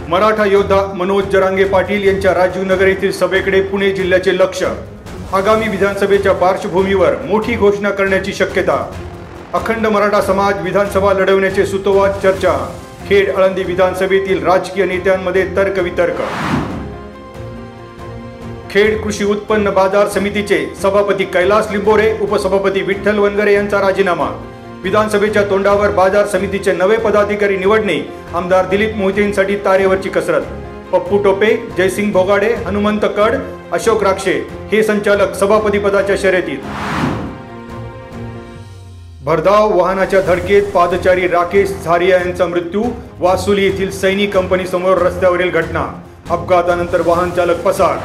मराठा योद्धा मनोज जरांगे पाटील यांच्या राजीवनगर येथील सभेकडे पुणे जिल्ह्याचे लक्ष। आगामी विधानसभेच्या पार्श्वभूमीवर मोठी घोषणा करण्याची शक्यता। अखंड मराठा समाज विधानसभा लढवण्याचे सुतोवाच चर्चा। खेड आळंदी विधानसभेतील राजकीय नेत्यांमध्ये तर्कवितर्क। खेड कृषी उत्पन्न बाजार समितीचे सभापती कैलास लिंबोरे, उपसभापती विठ्ठल वनगरे यांचा राजीनामा। विधानसभेच्या तोंडावर बाजार समितीचे नवे पदाधिकारी निवडणे। आमदार दिलीप मोहितेंसाठी तारेवरची कसरत। पप्पू टोपे, जयसिंग भोगाडे, हनुमंत कड, अशोक राक्षे हे संचालक सभापती पदाच्या शर्यतीत। भरधाव वाहनाच्या धडकेत पादचारी राकेश झारिया यांचा मृत्यू। वासुली येथील सैनी कंपनी समोर रस्त्यावरील घटना। अपघातानंतर वाहन चालक पसार।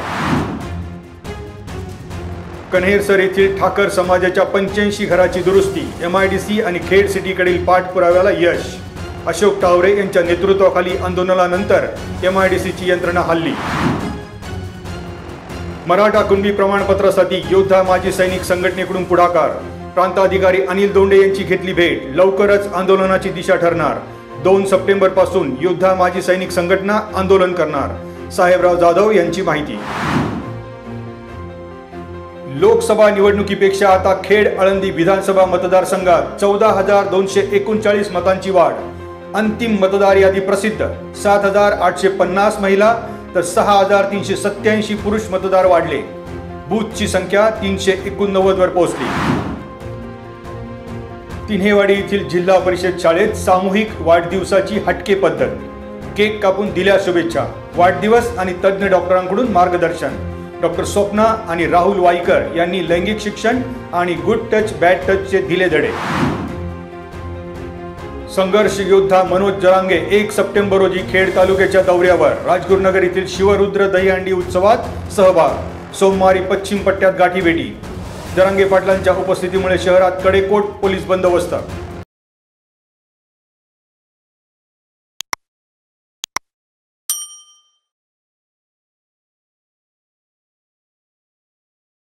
कन्हेरसर येथील ठाकर समाजाच्या 85 घराची दुरुस्ती। MIDC आणि खेड सिटीकडील पाठपुराव्याला यश। अशोक टावरे यांच्या नेतृत्वाखाली आंदोलनानंतर MIDCची यंत्रणा हल्ली। मराठा कुणबी प्रमाणपत्रासाठी योद्धा माजी सैनिक संघटनेकडून पुढाकार। प्रांताधिकारी अनिल दोंडे यांची घेतली भेट। लवकरच आंदोलनाची दिशा ठरणार। 2 सप्टेंबर पासून योद्धा माजी सैनिक संघटना आंदोलन करणार। साहेबराव जाधव यांची माहिती। लोकसभा निवडणुकीपेक्षा आता खेड आळंदी विधानसभा मतदारसंघात 14,239 मतांची वाढ। अंतिम मतदार यादी प्रसिद्ध। 7,850 महिला तर 6,387 पुरुष मतदार वाढले। बूथची संख्या 389 वर पोहोचली। तिन्हेवाडी येथील जिल्हा परिषद शाळेत सामूहिक वाढदिवसाची हटके पद्धत। केक कापून दिल्या शुभेच्छा। वाढदिवस आणि तज्ञ डॉक्टरांकडून मार्गदर्शन। डॉक्टर स्वप्ना आणि राहुल वाईकर यांनी लैंगिक शिक्षण आणि गुड टच बॅड टचचे दिले धडे। संघर्ष योद्धा मनोज जरांगे 1 सप्टेंबर रोजी खेड तालुक्याच्या दौऱ्यावर। राजगुरुनगर येथील शिवरुद्र दहीहंडी उत्सवात सहभाग। सोमवारी पश्चिम पट्ट्यात गाठीभेटी। जरांगे पाटलांच्या उपस्थितीमुळे शहरात कडेकोट पोलीस बंदोबस्त।